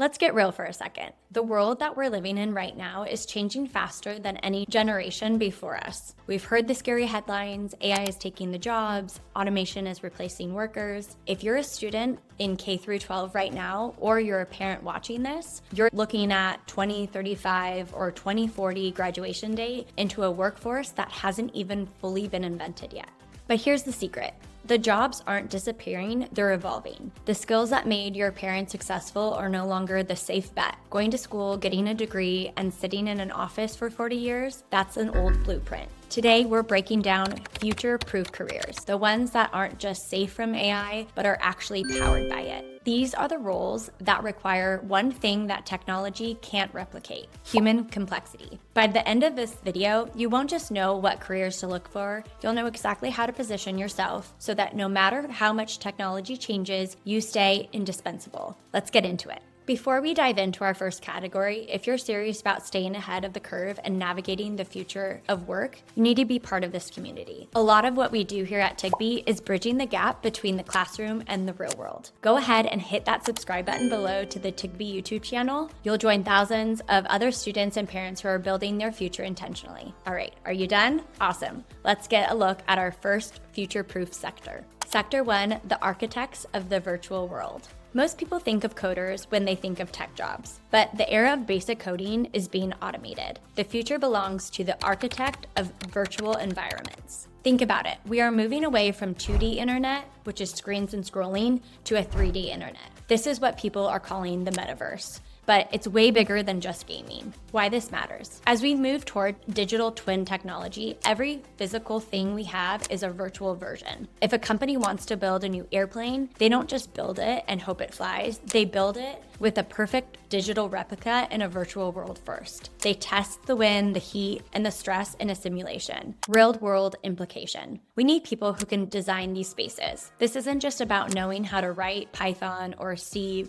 Let's get real for a second. The world that we're living in right now is changing faster than any generation before us. We've heard the scary headlines, AI is taking the jobs, automation is replacing workers. If you're a student in K-12 right now, or you're a parent watching this, you're looking at 2035 or 2040 graduation date into a workforce that hasn't even fully been invented yet. But here's the secret. The jobs aren't disappearing, they're evolving. The skills that made your parents successful are no longer the safe bet. Going to school, getting a degree, and sitting in an office for 40 years, that's an old blueprint. Today, we're breaking down future-proof careers, the ones that aren't just safe from AI, but are actually powered by it. These are the roles that require one thing that technology can't replicate: human complexity. By the end of this video, you won't just know what careers to look for, you'll know exactly how to position yourself so that no matter how much technology changes, you stay indispensable. Let's get into it. Before we dive into our first category, if you're serious about staying ahead of the curve and navigating the future of work, you need to be part of this community. A lot of what we do here at Tiggbee is bridging the gap between the classroom and the real world. Go ahead and hit that subscribe button below to the Tiggbee YouTube channel. You'll join thousands of other students and parents who are building their future intentionally. All right, are you done? Awesome. Let's get a look at our first future-proof sector. Sector 1, the architects of the virtual world. Most people think of coders when they think of tech jobs, but the era of basic coding is being automated. The future belongs to the architect of virtual environments. Think about it. We are moving away from 2D internet, which is screens and scrolling, to a 3D internet. This is what people are calling the metaverse. But it's way bigger than just gaming. Why this matters. As we move toward digital twin technology, every physical thing we have is a virtual version. If a company wants to build a new airplane, they don't just build it and hope it flies. They build it with a perfect digital replica in a virtual world first. They test the wind, the heat, and the stress in a simulation. Real-world implication. We need people who can design these spaces. This isn't just about knowing how to write Python or C++,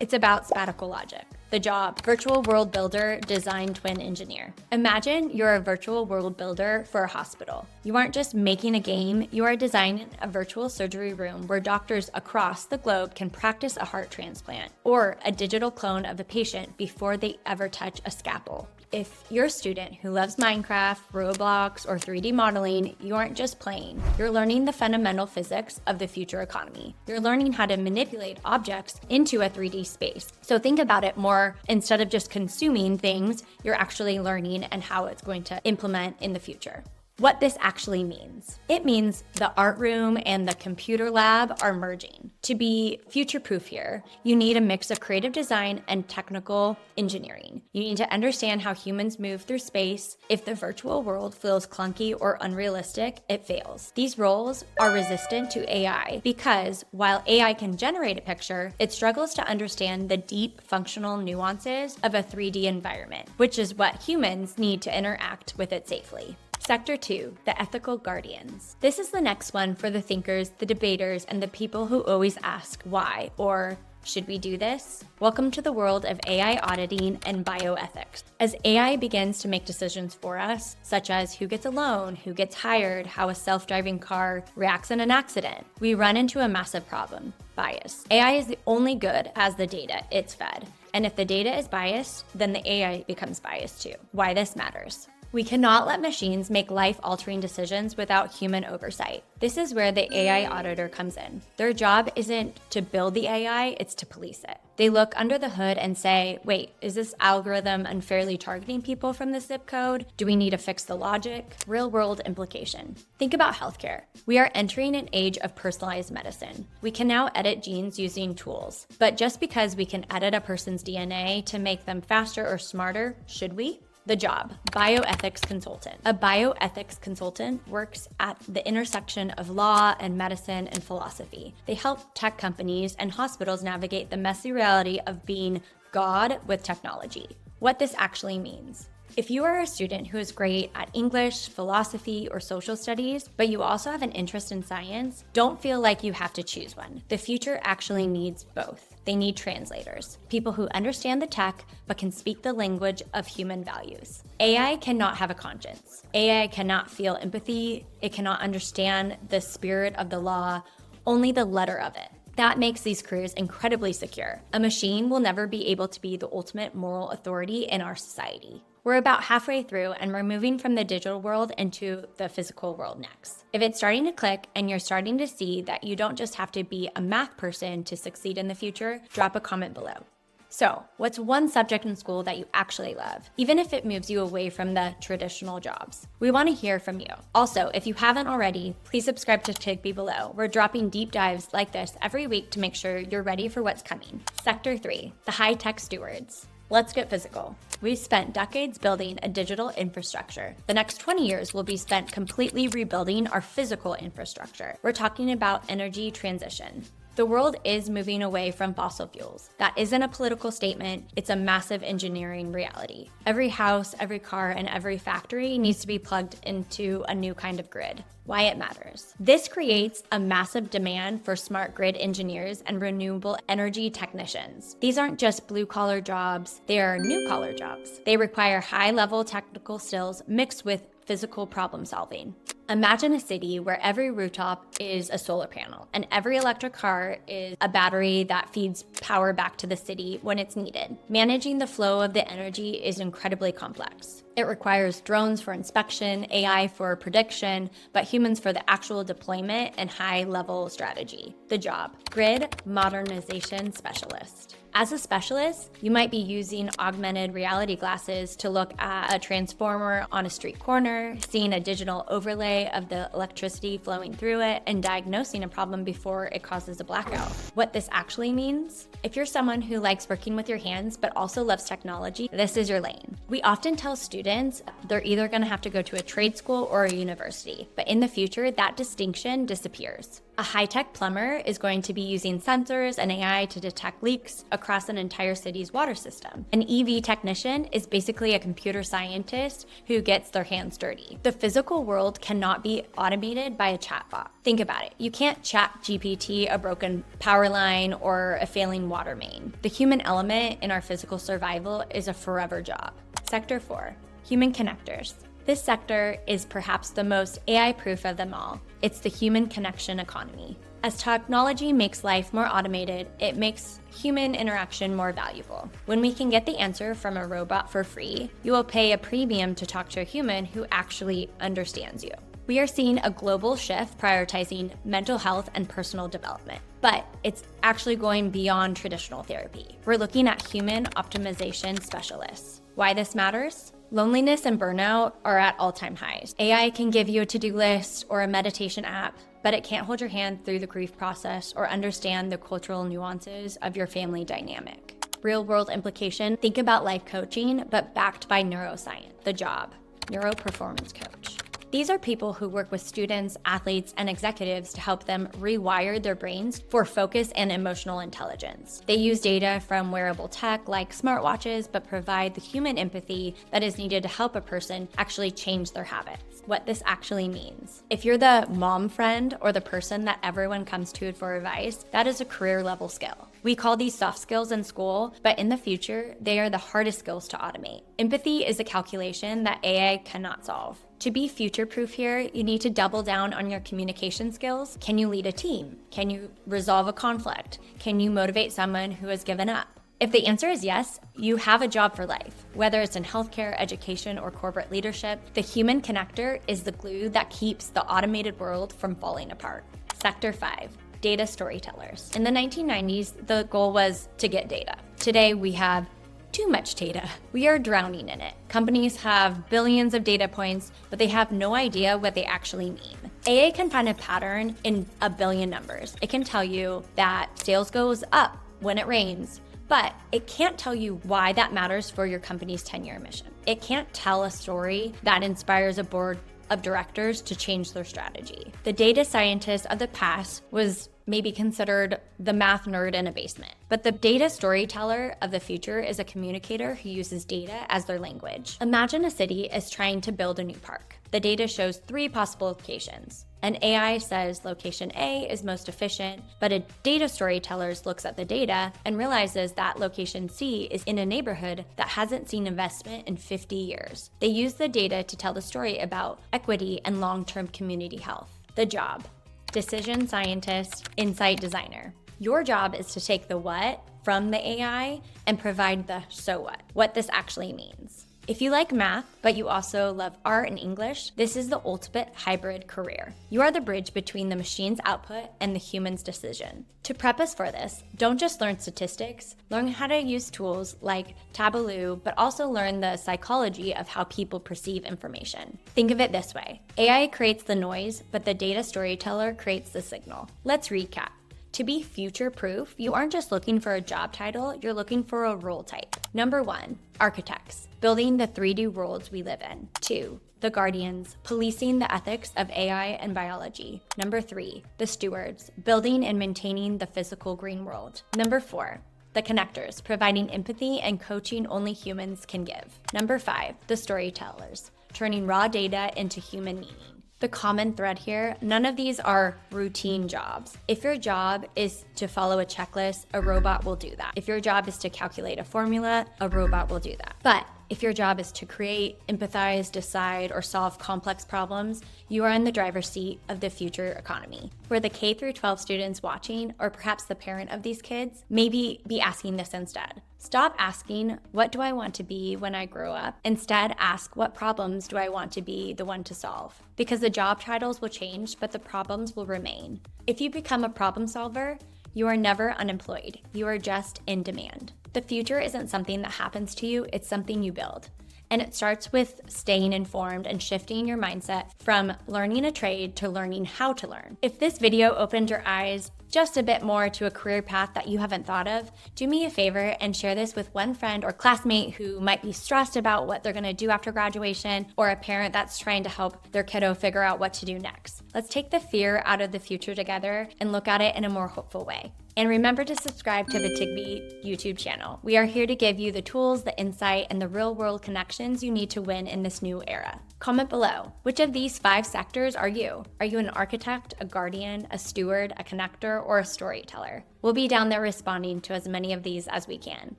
it's about spatial logic. The job, virtual world builder, design twin engineer. Imagine you're a virtual world builder for a hospital. You aren't just making a game, you are designing a virtual surgery room where doctors across the globe can practice a heart transplant or a digital clone of a patient before they ever touch a scalpel. If you're a student who loves Minecraft, Roblox, or 3D modeling, you aren't just playing. You're learning the fundamental physics of the future economy. You're learning how to manipulate objects into a 3D space. So think about it more, instead of just consuming things, you're actually learning and how it's going to implement in the future. What this actually means. It means the art room and the computer lab are merging. To be future-proof here, you need a mix of creative design and technical engineering. You need to understand how humans move through space. If the virtual world feels clunky or unrealistic, it fails. These roles are resistant to AI because while AI can generate a picture, it struggles to understand the deep functional nuances of a 3D environment, which is what humans need to interact with it safely. Sector 2, the ethical guardians. This is the next one for the thinkers, the debaters, and the people who always ask why, or should we do this? Welcome to the world of AI auditing and bioethics. As AI begins to make decisions for us, such as who gets a loan, who gets hired, how a self-driving car reacts in an accident, we run into a massive problem: bias. AI is only good as the data it's fed. And if the data is biased, then the AI becomes biased too. Why this matters. We cannot let machines make life-altering decisions without human oversight. This is where the AI auditor comes in. Their job isn't to build the AI, it's to police it. They look under the hood and say, wait, is this algorithm unfairly targeting people from this zip code? Do we need to fix the logic? Real-world implication. Think about healthcare. We are entering an age of personalized medicine. We can now edit genes using tools. But just because we can edit a person's DNA to make them faster or smarter, should we? The job, bioethics consultant. A bioethics consultant works at the intersection of law and medicine and philosophy. They help tech companies and hospitals navigate the messy reality of being God with technology. What this actually means. If you are a student who is great at English, philosophy, or social studies, but you also have an interest in science, don't feel like you have to choose one. The future actually needs both. They need translators, people who understand the tech but can speak the language of human values. AI cannot have a conscience. AI cannot feel empathy. It cannot understand the spirit of the law, only the letter of it. That makes these careers incredibly secure. A machine will never be able to be the ultimate moral authority in our society. We're about halfway through and we're moving from the digital world into the physical world next. If it's starting to click and you're starting to see that you don't just have to be a math person to succeed in the future, drop a comment below. So, what's one subject in school that you actually love, even if it moves you away from the traditional jobs? We want to hear from you. Also, if you haven't already, please subscribe to Tiggbee below. We're dropping deep dives like this every week to make sure you're ready for what's coming. Sector 3, the high-tech stewards. Let's get physical. We've spent decades building a digital infrastructure. The next 20 years will be spent completely rebuilding our physical infrastructure. We're talking about energy transition. The world is moving away from fossil fuels. That isn't a political statement, it's a massive engineering reality. Every house, every car, and every factory needs to be plugged into a new kind of grid. Why it matters. This creates a massive demand for smart grid engineers and renewable energy technicians. These aren't just blue-collar jobs, they are new-collar jobs. They require high-level technical skills mixed with physical problem solving. Imagine a city where every rooftop is a solar panel and every electric car is a battery that feeds power back to the city when it's needed. Managing the flow of the energy is incredibly complex. It requires drones for inspection, AI for prediction, but humans for the actual deployment and high-level strategy. The job: grid modernization specialist. As a specialist, you might be using augmented reality glasses to look at a transformer on a street corner, seeing a digital overlay of the electricity flowing through it, and diagnosing a problem before it causes a blackout. What this actually means? If you're someone who likes working with your hands but also loves technology, this is your lane. We often tell students they're either going to have to go to a trade school or a university, but in the future, that distinction disappears. A high-tech plumber is going to be using sensors and AI to detect leaks across an entire city's water system. An EV technician is basically a computer scientist who gets their hands dirty. The physical world cannot be automated by a chatbot. Think about it. You can't chat GPT a broken power line or a failing water main. The human element in our physical survival is a forever job. Sector 4, human connectors. This sector is perhaps the most AI-proof of them all. It's the human connection economy. As technology makes life more automated, it makes human interaction more valuable. When we can get the answer from a robot for free, you will pay a premium to talk to a human who actually understands you. We are seeing a global shift prioritizing mental health and personal development, but it's actually going beyond traditional therapy. We're looking at human optimization specialists. Why this matters? Loneliness and burnout are at all-time highs. AI can give you a to-do list or a meditation app, but it can't hold your hand through the grief process or understand the cultural nuances of your family dynamic. Real-world implication: think about life coaching, but backed by neuroscience. The job: neuro performance coach. These are people who work with students, athletes, and executives to help them rewire their brains for focus and emotional intelligence. They use data from wearable tech like smartwatches, but provide the human empathy that is needed to help a person actually change their habits. What this actually means: if you're the mom friend or the person that everyone comes to for advice, that is a career level skill. We call these soft skills in school, but in the future, they are the hardest skills to automate. Empathy is a calculation that AI cannot solve. To be future-proof here, you need to double down on your communication skills. Can you lead a team? Can you resolve a conflict? Can you motivate someone who has given up? If the answer is yes, you have a job for life. Whether it's in healthcare, education, or corporate leadership, the human connector is the glue that keeps the automated world from falling apart. Sector 5. Data storytellers. In the 1990s, the goal was to get data. Today, we have too much data. We are drowning in it. Companies have billions of data points, but they have no idea what they actually mean. AI can find a pattern in a billion numbers. It can tell you that sales goes up when it rains, but it can't tell you why that matters for your company's 10-year mission. It can't tell a story that inspires a board of directors to change their strategy. The data scientist of the past was maybe considered the math nerd in a basement. But the data storyteller of the future is a communicator who uses data as their language. Imagine a city is trying to build a new park. The data shows 3 possible locations. An AI says location A is most efficient, but a data storyteller looks at the data and realizes that location C is in a neighborhood that hasn't seen investment in 50 years. They use the data to tell the story about equity and long-term community health. The job: decision scientist, insight designer. Your job is to take the what from the AI and provide the so what this actually means. If you like math, but you also love art and English, this is the ultimate hybrid career. You are the bridge between the machine's output and the human's decision. To prep us for this, don't just learn statistics, learn how to use tools like Tableau, but also learn the psychology of how people perceive information. Think of it this way. AI creates the noise, but the data storyteller creates the signal. Let's recap. To be future-proof, you aren't just looking for a job title, you're looking for a role type. Number 1, architects, building the 3D worlds we live in. 2, the guardians, policing the ethics of AI and biology. Number 3, the stewards, building and maintaining the physical green world. Number 4, the connectors, providing empathy and coaching only humans can give. Number 5, the storytellers, turning raw data into human meaning. The common thread here, none of these are routine jobs. If your job is to follow a checklist, a robot will do that. If your job is to calculate a formula, a robot will do that. But if your job is to create, empathize, decide, or solve complex problems, you are in the driver's seat of the future economy. For the K-12 students watching, or perhaps the parent of these kids, maybe be asking this instead. Stop asking, what do I want to be when I grow up? Instead, ask, what problems do I want to be the one to solve? Because the job titles will change, but the problems will remain. If you become a problem solver, you are never unemployed. You are just in demand. The future isn't something that happens to you, it's something you build. And it starts with staying informed and shifting your mindset from learning a trade to learning how to learn. If this video opened your eyes just a bit more to a career path that you haven't thought of, do me a favor and share this with one friend or classmate who might be stressed about what they're gonna do after graduation, or a parent that's trying to help their kiddo figure out what to do next. Let's take the fear out of the future together and look at it in a more hopeful way. And remember to subscribe to the Tiggbee YouTube channel. We are here to give you the tools, the insight, and the real-world connections you need to win in this new era. Comment below, which of these 5 sectors are you? Are you an architect, a guardian, a steward, a connector, or a storyteller? We'll be down there responding to as many of these as we can.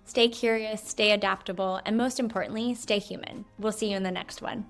Stay curious, stay adaptable, and most importantly, stay human. We'll see you in the next one.